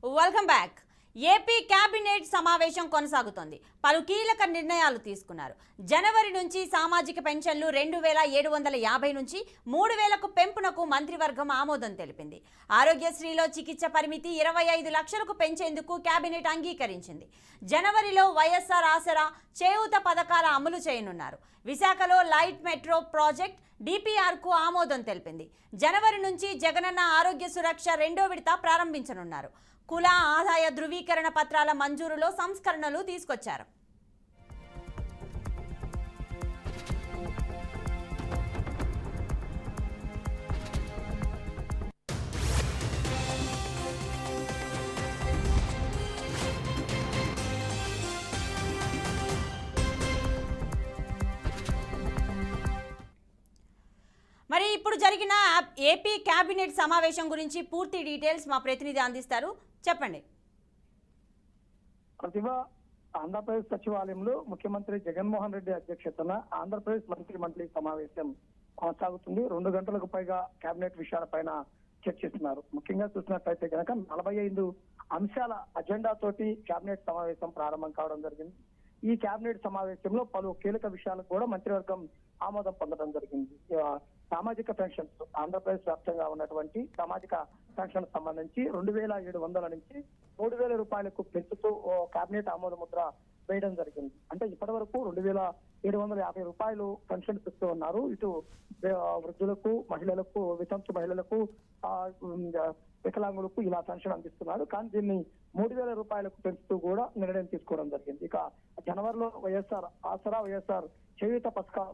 Welcome back. AP cabinet సమావేశం కొనసాగుతోంది. పలు కీలక నిర్ణయాలు తీసుకున్నారు. జనవరి నుంచి సామాజిక పెన్షన్లు 2750 నుంచి 3000కు పెంపునకు మంత్రివర్గం ఆమోదం తెలిపింది. ఆరోగ్యశ్రీలో చికిత్స పరిమితి 25 లక్షలకు పెంచేందుకు కేబినెట్ అంగీకరించింది. జనవరిలో వైఎస్ఆర్ ఆసరా, చేయూత పథకాల అమలు చేయనున్నారు. విశాఖలో లైట్ మెట్రో ప్రాజెక్ట్ డిపిఆర్కు ఆమోదం తెలిపింది. జనవరి నుంచి జగనన్న ఆరోగ్య సురక్ష 2వ విడత ప్రారంభించనున్నారు. కుల ఆదాయ ధృవీకరణ పత్రాల మంజూరులో సంస్కరణలు తీసుకొచ్చారు. మరి ఇప్పుడు జరిగిన ఏపీ కేబినెట్ సమావేశం గురించి పూర్తి డీటెయిల్స్ మా ప్రతినిధి అందిస్తారు. చెప్పండి. ప్రతిభ ఆంధ్రప్రదేశ్ సచివాలయంలో ముఖ్యమంత్రి జగన్మోహన్ రెడ్డి అధ్యక్షతన ఆంధ్రప్రదేశ్ మంత్రి సమావేశం కొనసాగుతుంది. 2 గంటలకు పైగా కేబినెట్ విషయాలపైన చర్చిస్తున్నారు. ముఖ్యంగా చూసినట్లయితే కనుక 45 అంశాల అజెండా తోటి కేబినెట్ సమావేశం ప్రారంభం కావడం జరిగింది. ఈ కేబినెట్ సమావేశంలో పలు కీలక విషయాలకు కూడా మంత్రివర్గం ఆమోదం పొందడం జరిగింది. సామాజిక పెన్షన్స్ ఆంధ్రప్రదేశ్ వ్యాప్తంగా ఉన్నటువంటి సామాజిక పెన్షన్ సంబంధించి 2700 నుంచి 3000 రూపాయలకు పెంచుతూ కేబినెట్ ఆమోద ముద్ర వేయడం జరిగింది. అంటే ఇప్పటి వరకు 2750 రూపాయలు పెన్షన్ ఇస్తూ ఉన్నారు. ఇటు వృద్ధులకు, మహిళలకు, వితంతు మహిళలకు, వికలాంగులకు ఇలా పెన్షన్ అందిస్తున్నారు. కానీ దీన్ని 3000 రూపాయలకు పెంచుతూ కూడా నిర్ణయం తీసుకోవడం జరిగింది. ఇక జనవరిలో వైఎస్ఆర్ ఆసరా, వైఎస్ఆర్ చేయూత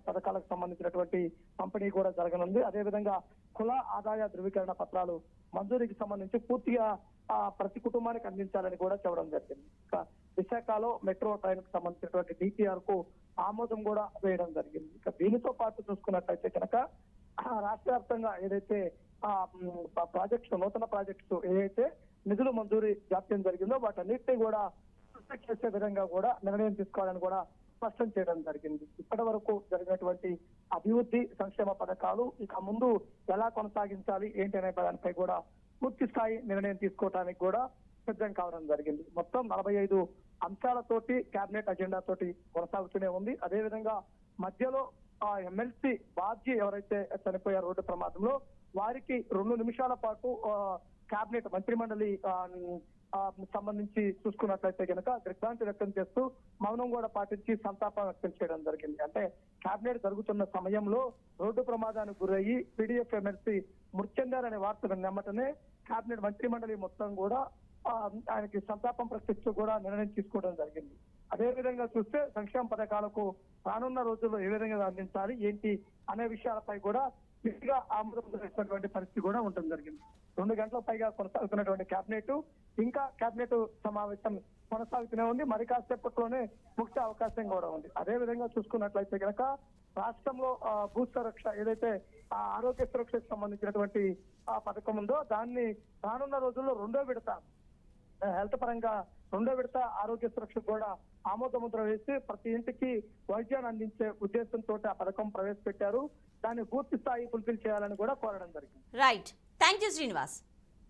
పథకాలకు సంబంధించినటువంటి పంపిణీ కూడా జరగనుంది. అదేవిధంగా కుల ఆదాయ ధృవీకరణ పత్రాలు మంజూరీకి సంబంధించి పూర్తిగా ప్రతి కుటుంబానికి అందించాలని కూడా చెప్పడం జరిగింది. ఇక విశాఖలో మెట్రో ట్రైన్ కు సంబంధించినటువంటి డిపిఆర్ కు ఆమోదం కూడా వేయడం జరిగింది. ఇక దీనితో పాటు చూసుకున్నట్లయితే కనుక రాష్ట్ర వ్యాప్తంగా ఏదైతే ప్రాజెక్ట్స్, నూతన ప్రాజెక్ట్స్ ఏదైతే నిధులు మంజూరీ జాప్యం జరిగిందో వాటన్నిటినీ కూడా చేసే విధంగా కూడా నిర్ణయం తీసుకోవాలని కూడా స్పష్టం చేయడం జరిగింది. ఇప్పటి వరకు జరిగినటువంటి అభివృద్ధి సంక్షేమ పథకాలు ఇక ముందు ఎలా కొనసాగించాలి ఏంటి అనే దానిపై కూడా పూర్తి స్థాయి నిర్ణయం తీసుకోవడానికి కూడా సిద్ధం కావడం జరిగింది. మొత్తం 45 అంశాలతోటి కేబినెట్ అజెండా తోటి కొనసాగుతూనే ఉంది. అదేవిధంగా మధ్యలో ఎమ్మెల్సీ బాబ్జీ ఎవరైతే చనిపోయారు రోడ్డు ప్రమాదంలో, వారికి 2 నిమిషాల పాటు కేబినెట్ మంత్రిమండలి సంబంధించి చూసుకున్నట్లయితే కనుక దిగ్భ్రాంతి వ్యక్తం చేస్తూ మౌనం కూడా పాటించి సంతాపం వ్యక్తం చేయడం జరిగింది. అంటే కేబినెట్ జరుగుతున్న సమయంలో రోడ్డు ప్రమాదానికి గురయ్యి పీడీఎఫ్ ఎమ్మెల్సీ మృతి చెందారనే వార్తను నమ్మటనే కేబినెట్ మంత్రిమండలి మొత్తం కూడా ఆయనకి సంతాపం ప్రకటిస్తూ కూడా నిర్ణయం తీసుకోవడం జరిగింది. అదే విధంగా చూస్తే సంక్షేమ పథకాలకు రానున్న రోజుల్లో ఏ విధంగా అందించాలి ఏంటి అనే విషయాలపై కూడా గట్టిగా ఆమోదం చేసినటువంటి పరిస్థితి కూడా ఉండడం జరిగింది. 2 గంటల పైగా కొనసాగుతున్నటువంటి కేబినెట్ ఇంకా కేబినెట్ సమావేశం కొనసాగుతూనే ఉంది. మరి కాసేపట్లోనే ముఖ్య అవకాశం కూడా ఉంది. అదే విధంగా చూసుకున్నట్లయితే కనుక రాష్ట్రంలో భూ సురక్ష ఏదైతే ఆరోగ్య సురక్షకు సంబంధించినటువంటి పథకం ఉందో దాన్ని రానున్న రోజుల్లో 2వ విడత హెల్త్ పరంగా 2వ విడత ఆరోగ్య సురక్షకు కూడా ఆమోద ముద్ర వేసి ప్రతి ఇంటికి వైద్యాన్ని అందించే ఉద్దేశంతో ఆ పథకం ప్రవేశపెట్టారు. దాన్ని పూర్తి స్థాయి ఫుల్ఫిల్ చేయాలని కూడా కోరడం జరిగింది. రైట్. Thank you Srinivas.